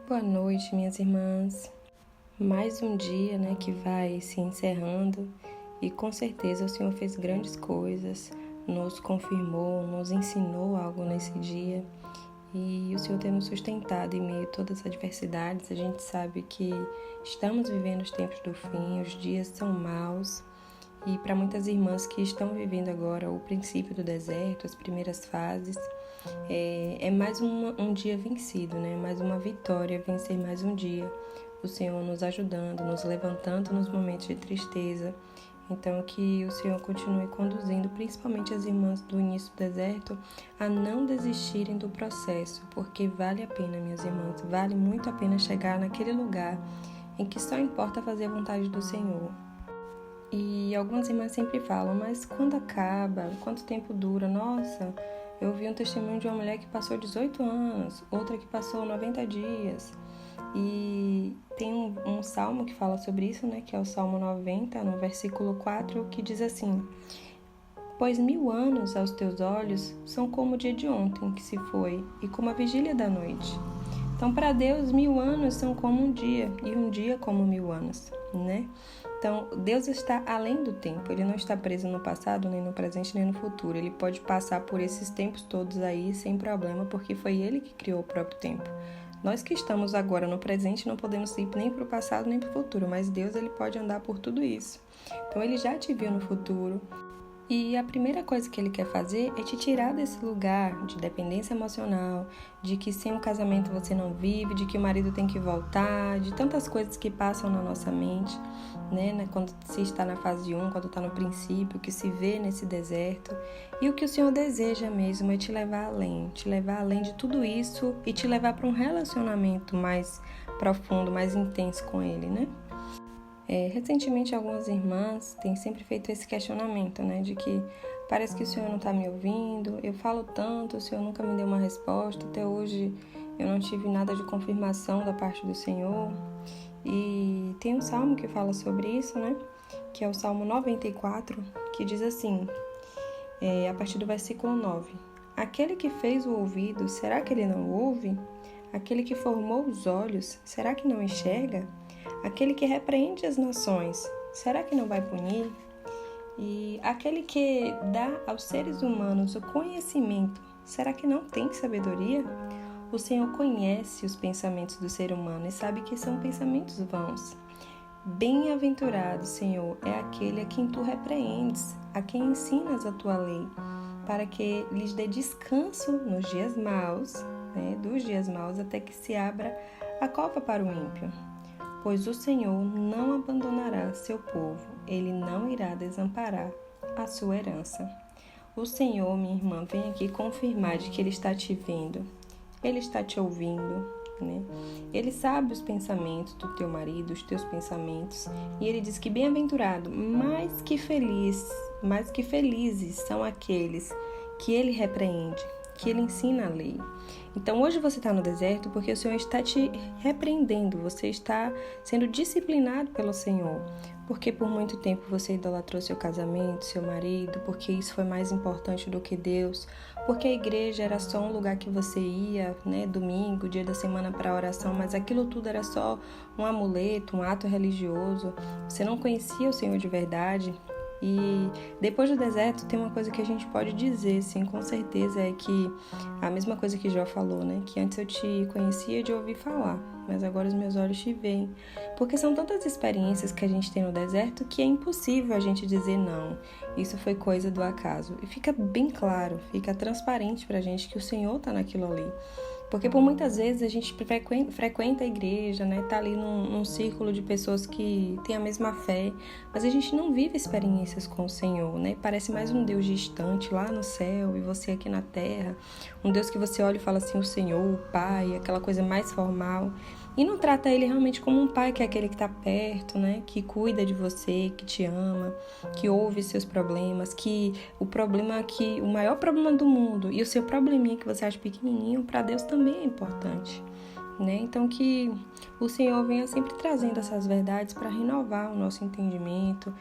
Boa noite, minhas irmãs. Mais um dia, que vai se encerrando e com certeza o Senhor fez grandes coisas, nos confirmou, nos ensinou algo nesse dia e o Senhor tem nos sustentado em meio a todas as adversidades. A gente sabe que estamos vivendo os tempos do fim, os dias são maus e para muitas irmãs que estão vivendo agora o princípio do deserto, as primeiras fases, é mais um dia vencido, mais uma vitória, vencer mais um dia. O Senhor nos ajudando, nos levantando nos momentos de tristeza. Então, que o Senhor continue conduzindo, principalmente as irmãs do início do deserto, a não desistirem do processo, porque vale a pena, minhas irmãs, vale muito a pena chegar naquele lugar em que só importa fazer a vontade do Senhor. E algumas irmãs sempre falam, mas quando acaba? Quanto tempo dura? Nossa, eu vi um testemunho de uma mulher que passou 18 anos, outra que passou 90 dias. E tem um salmo que fala sobre isso, que é o Salmo 90, no versículo 4, que diz assim: Pois 1000 anos aos teus olhos são como o dia de ontem que se foi, e como a vigília da noite. Então, para Deus, 1000 anos são como um dia, e um dia como 1000 anos, Então, Deus está além do tempo, Ele não está preso no passado, nem no presente, nem no futuro. Ele pode passar por esses tempos todos aí sem problema, porque foi Ele que criou o próprio tempo. Nós que estamos agora no presente não podemos ir nem para o passado, nem para o futuro, mas Deus, Ele pode andar por tudo isso. Então, Ele já te viu no futuro. E a primeira coisa que Ele quer fazer é te tirar desse lugar de dependência emocional, de que sem o casamento você não vive, de que o marido tem que voltar, de tantas coisas que passam na nossa mente, quando se está na fase 1, quando está no princípio, que se vê nesse deserto. E o que o Senhor deseja mesmo é te levar além de tudo isso e te levar para um relacionamento mais profundo, mais intenso com Ele, Recentemente, algumas irmãs têm sempre feito esse questionamento, de que parece que o Senhor não está me ouvindo, eu falo tanto, o Senhor nunca me deu uma resposta, até hoje eu não tive nada de confirmação da parte do Senhor. E tem um salmo que fala sobre isso, que é o Salmo 94, que diz assim, a partir do versículo 9: Aquele que fez o ouvido, será que ele não ouve? Aquele que formou os olhos, será que não enxerga? Aquele que repreende as nações, será que não vai punir? E aquele que dá aos seres humanos o conhecimento, será que não tem sabedoria? O Senhor conhece os pensamentos do ser humano e sabe que são pensamentos vãos. Bem-aventurado, Senhor, é aquele a quem tu repreendes, a quem ensinas a tua lei, para que lhes dê descanso nos dias maus, dos dias maus, até que se abra a copa para o ímpio. Pois o Senhor não abandonará seu povo, Ele não irá desamparar a sua herança. O Senhor, minha irmã, vem aqui confirmar de que Ele está te vendo, Ele está te ouvindo, Ele sabe os pensamentos do teu marido, os teus pensamentos, e Ele diz que bem-aventurado, mais que felizes são aqueles que Ele repreende, que Ele ensina a lei. Então, hoje você está no deserto porque o Senhor está te repreendendo, você está sendo disciplinado pelo Senhor, porque por muito tempo você idolatrou seu casamento, seu marido, porque isso foi mais importante do que Deus, porque a igreja era só um lugar que você ia, domingo, dia da semana para oração, mas aquilo tudo era só um amuleto, um ato religioso, você não conhecia o Senhor de verdade. E depois do deserto tem uma coisa que a gente pode dizer, sim, com certeza, é que a mesma coisa que Jó falou, que antes eu te conhecia de ouvir falar, mas agora os meus olhos te veem. Porque são tantas experiências que a gente tem no deserto que é impossível a gente dizer não, isso foi coisa do acaso. E fica bem claro, fica transparente pra gente que o Senhor tá naquilo ali. Porque por muitas vezes a gente frequenta a igreja, tá ali num círculo de pessoas que têm a mesma fé, mas a gente não vive experiências com o Senhor, Parece mais um Deus distante lá no céu e você aqui na terra, um Deus que você olha e fala assim, o Senhor, o Pai, aquela coisa mais formal. E não trata Ele realmente como um pai, que é aquele que está perto, que cuida de você, que te ama, que ouve seus problemas, que o maior problema do mundo e o seu probleminha que você acha pequenininho, para Deus também é importante. Então que o Senhor venha sempre trazendo essas verdades para renovar o nosso entendimento,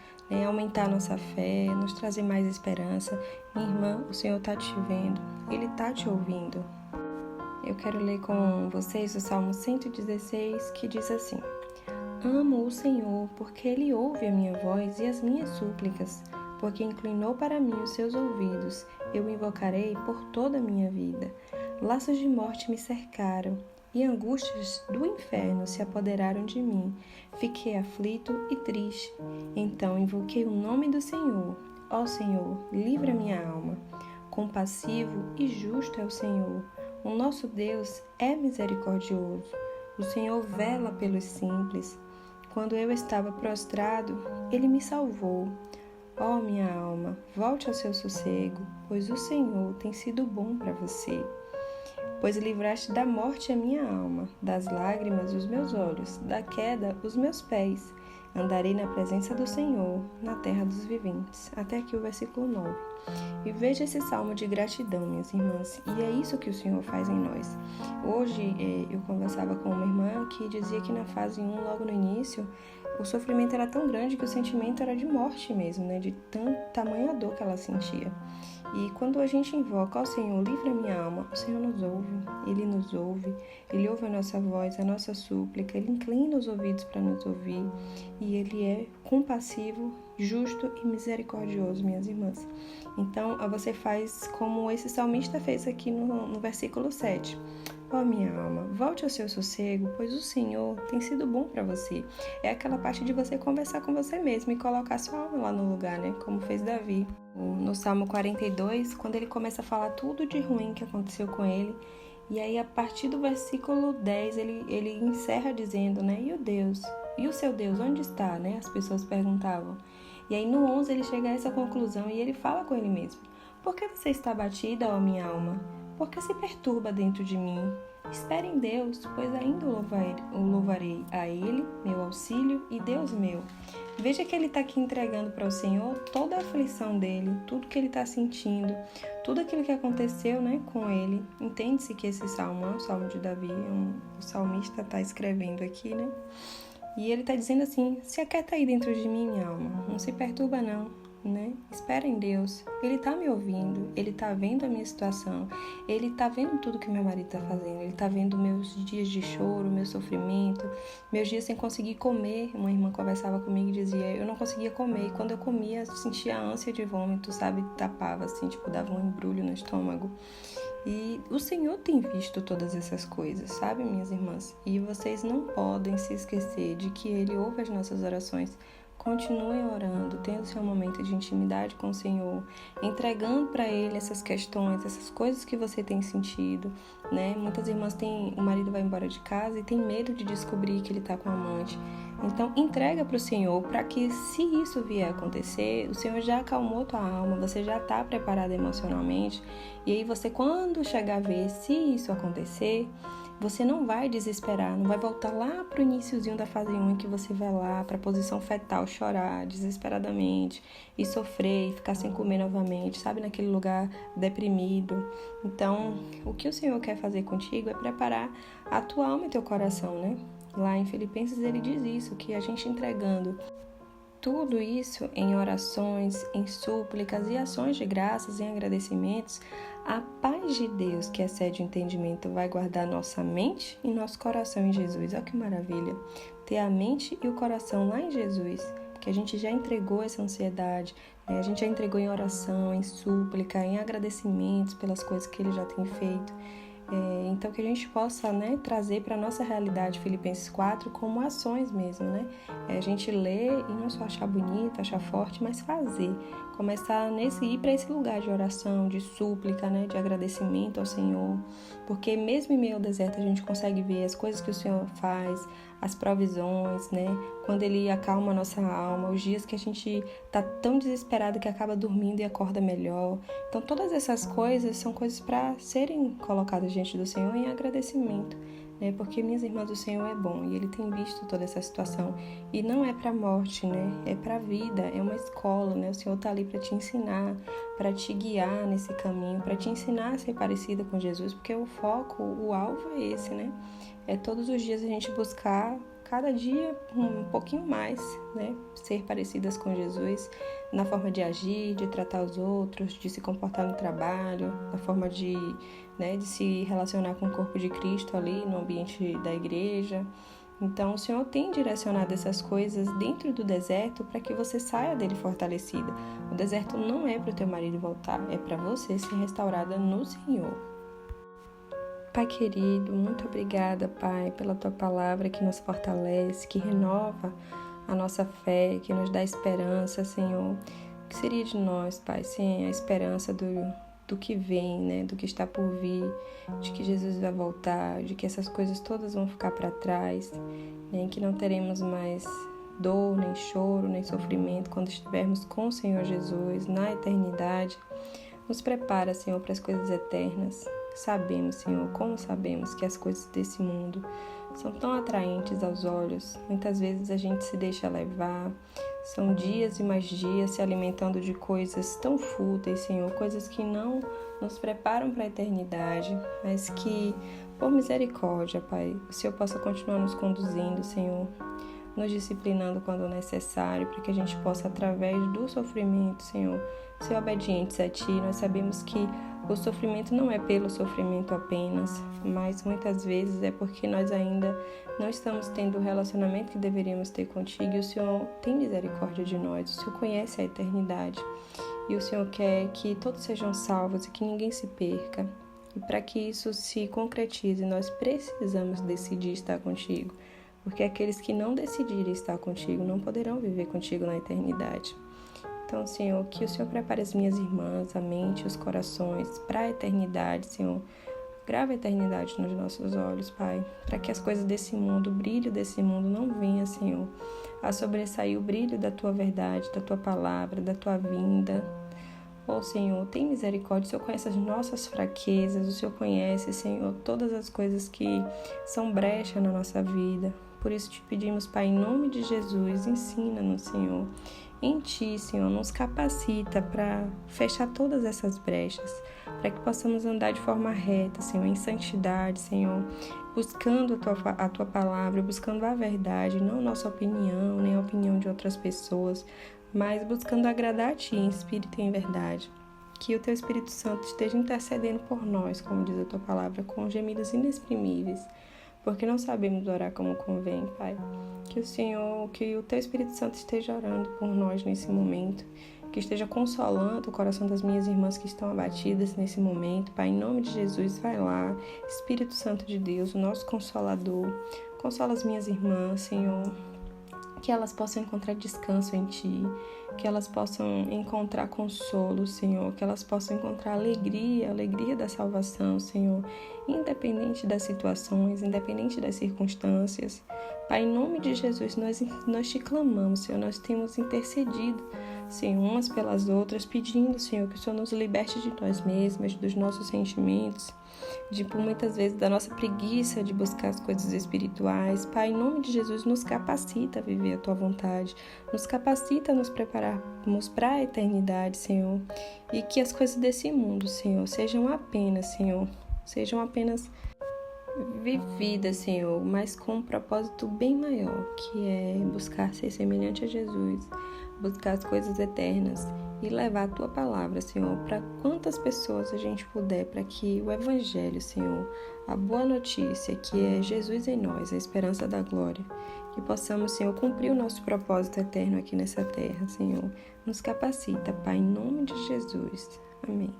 aumentar a nossa fé, nos trazer mais esperança. Minha irmã, o Senhor está te vendo, Ele está te ouvindo. eu quero ler com vocês o Salmo 116, que diz assim: Amo o Senhor, porque Ele ouve a minha voz e as minhas súplicas, porque inclinou para mim os seus ouvidos. Eu o invocarei por toda a minha vida. Laços de morte me cercaram, e angústias do inferno se apoderaram de mim. Fiquei aflito e triste. Então invoquei o nome do Senhor. Ó Senhor, livra minha alma. Compassivo e justo é o Senhor. O nosso Deus é misericordioso. O Senhor vela pelos simples. Quando eu estava prostrado, Ele me salvou. Ó minha alma, volte ao seu sossego, pois o Senhor tem sido bom para você. Pois livraste da morte a minha alma, das lágrimas os meus olhos, da queda os meus pés. Andarei na presença do Senhor, na terra dos viventes. Até aqui o versículo 9. E veja esse salmo de gratidão, minhas irmãs, e é isso que o Senhor faz em nós. Hoje eu conversava com uma irmã que dizia que na fase 1, logo no início, o sofrimento era tão grande que o sentimento era de morte mesmo, né? De tamanha dor que ela sentia. E quando a gente invoca ao Senhor, livra minha alma, o Senhor nos ouve, Ele ouve a nossa voz, a nossa súplica, Ele inclina os ouvidos para nos ouvir, e Ele é compassivo, justo e misericordioso, minhas irmãs. Então, você faz como esse salmista fez aqui no versículo 7. Ó minha alma, volte ao seu sossego, pois o Senhor tem sido bom para você. É aquela parte de você conversar com você mesmo e colocar sua alma lá no lugar, né? Como fez Davi. No Salmo 42, quando ele começa a falar tudo de ruim que aconteceu com ele, e aí a partir do versículo 10, ele encerra dizendo, né? E o Deus? E o seu Deus, onde está, né? As pessoas perguntavam. E aí no 11 ele chega a essa conclusão e ele fala com ele mesmo. Por que você está abatida, ó minha alma? Por que se perturba dentro de mim? Espere em Deus, pois ainda o louvarei a Ele, meu auxílio e Deus meu. Veja que ele está aqui entregando para o Senhor toda a aflição dele, tudo que ele está sentindo, tudo aquilo que aconteceu, né, com ele. Entende-se que esse salmo é um salmo de Davi, o salmista está escrevendo aqui, né? E ele está dizendo assim: se aquieta aí dentro de mim, minha alma, não se perturba não, né? Espera em Deus, Ele está me ouvindo, Ele está vendo a minha situação, Ele está vendo tudo que meu marido está fazendo, Ele está vendo meus dias de choro, meu sofrimento, meus dias sem conseguir comer. Uma irmã conversava comigo e dizia, eu não conseguia comer, e quando eu comia, eu sentia ânsia de vômito, sabe? Tapava assim, tipo, dava um embrulho no estômago. E o Senhor tem visto todas essas coisas, sabe, minhas irmãs? E vocês não podem se esquecer de que Ele ouve as nossas orações. Continuem orando, tendo seu momento de intimidade com o Senhor, entregando para Ele essas questões, essas coisas que você tem sentido, né? Muitas irmãs o marido vai embora de casa e tem medo de descobrir que ele está com a amante. Então, entrega para o Senhor, para que se isso vier a acontecer, o Senhor já acalmou tua alma, você já está preparado emocionalmente, e aí você, quando chegar a ver, se isso acontecer, você não vai desesperar, não vai voltar lá para o iniciozinho da fase 1 em que você vai lá para a posição fetal, chorar desesperadamente e sofrer e ficar sem comer novamente, sabe, naquele lugar deprimido. Então, o que o Senhor quer fazer contigo é preparar a tua alma e teu coração, né? Lá em Filipenses ele diz isso, que a gente entregando tudo isso em orações, em súplicas e ações de graças e agradecimentos, a paz de Deus, que excede o entendimento, vai guardar nossa mente e nosso coração em Jesus. Olha que maravilha! Ter a mente e o coração lá em Jesus, porque a gente já entregou essa ansiedade, né? A gente já entregou em oração, em súplica, em agradecimentos pelas coisas que Ele já tem feito. Então que a gente possa, né, trazer para a nossa realidade Filipenses 4 como ações mesmo, né? A gente ler e não só achar bonito, achar forte, mas fazer. Começar ir para esse lugar de oração, de súplica, né, de agradecimento ao Senhor. Porque mesmo em meio ao deserto a gente consegue ver as coisas que o Senhor faz, as provisões, né? Quando Ele acalma a nossa alma, os dias que a gente tá tão desesperado que acaba dormindo e acorda melhor. Então todas essas coisas são coisas para serem colocadas diante do Senhor em agradecimento, né? Porque, minhas irmãs, o Senhor é bom e Ele tem visto toda essa situação. E não é para a morte, né? É para a vida, é uma escola, né? O Senhor tá ali para te ensinar, para te guiar nesse caminho, para te ensinar a ser parecida com Jesus, porque o foco, o alvo é esse, né? É todos os dias a gente buscar cada dia um pouquinho mais, né? Ser parecidas com Jesus na forma de agir, de tratar os outros, de se comportar no trabalho, na forma de se relacionar com o corpo de Cristo ali no ambiente da igreja. Então, o Senhor tem direcionado essas coisas dentro do deserto para que você saia dele fortalecida. O deserto não é para o teu marido voltar, é para você ser restaurada no Senhor. Pai querido, muito obrigada, Pai, pela Tua palavra que nos fortalece, que renova a nossa fé, que nos dá esperança, Senhor. O que seria de nós, Pai, sem a esperança do que vem, né? Do que está por vir, de que Jesus vai voltar, de que essas coisas todas vão ficar para trás, né? Que não teremos mais dor, nem choro, nem sofrimento quando estivermos com o Senhor Jesus na eternidade. Nos prepara, Senhor, para as coisas eternas. Sabemos, Senhor, como sabemos que as coisas desse mundo são tão atraentes aos olhos. Muitas vezes a gente se deixa levar. São dias e mais dias se alimentando de coisas tão fúteis, Senhor, coisas que não nos preparam para a eternidade, mas que, por misericórdia, Pai, o Senhor possa continuar nos conduzindo, Senhor, nos disciplinando quando necessário, para que a gente possa, através do sofrimento, Senhor, ser obedientes a Ti. Nós sabemos que o sofrimento não é pelo sofrimento apenas, mas muitas vezes é porque nós ainda não estamos tendo o relacionamento que deveríamos ter contigo, e o Senhor tem misericórdia de nós, o Senhor conhece a eternidade, e o Senhor quer que todos sejam salvos e que ninguém se perca. E para que isso se concretize, nós precisamos decidir estar contigo, porque aqueles que não decidirem estar contigo não poderão viver contigo na eternidade. Então, Senhor, que o Senhor prepare as minhas irmãs, a mente, os corações para a eternidade, Senhor. Grava a eternidade nos nossos olhos, Pai, para que as coisas desse mundo, o brilho desse mundo não venha, Senhor, a sobressair o brilho da Tua verdade, da Tua palavra, da Tua vinda. Senhor, tem misericórdia, o Senhor conhece as nossas fraquezas, o Senhor conhece, Senhor, todas as coisas que são brecha na nossa vida. Por isso te pedimos, Pai, em nome de Jesus, ensina-nos, Senhor. Em Ti, Senhor, nos capacita para fechar todas essas brechas, para que possamos andar de forma reta, Senhor, em santidade, Senhor, buscando a Tua palavra, buscando a verdade, não nossa opinião, nem a opinião de outras pessoas, mas buscando agradar a Ti em espírito e em verdade. Que o Teu Espírito Santo esteja intercedendo por nós, como diz a Tua palavra, com gemidos inexprimíveis, porque não sabemos orar como convém, Pai. Que o Teu Espírito Santo esteja orando por nós nesse momento, que esteja consolando o coração das minhas irmãs que estão abatidas nesse momento, Pai, em nome de Jesus, vai lá, Espírito Santo de Deus, o nosso Consolador, consola as minhas irmãs, Senhor, que elas possam encontrar descanso em Ti, que elas possam encontrar consolo, Senhor, que elas possam encontrar alegria da salvação, Senhor, independente das situações, independente das circunstâncias. Pai, em nome de Jesus, nós Te clamamos, Senhor, nós temos intercedido, Senhor, umas pelas outras, pedindo, Senhor, que o Senhor nos liberte de nós mesmas, dos nossos sentimentos, por muitas vezes da nossa preguiça de buscar as coisas espirituais. Pai, em nome de Jesus, nos capacita a viver a Tua vontade, nos capacita a nos prepararmos para a eternidade, Senhor, e que as coisas desse mundo, Senhor, sejam apenas vividas, Senhor, mas com um propósito bem maior, que é buscar ser semelhante a Jesus, buscar as coisas eternas e levar a Tua palavra, Senhor, para quantas pessoas a gente puder, para que o Evangelho, Senhor, a boa notícia, que é Jesus em nós, a esperança da glória, que possamos, Senhor, cumprir o nosso propósito eterno aqui nessa terra, Senhor. Nos capacita, Pai, em nome de Jesus. Amém.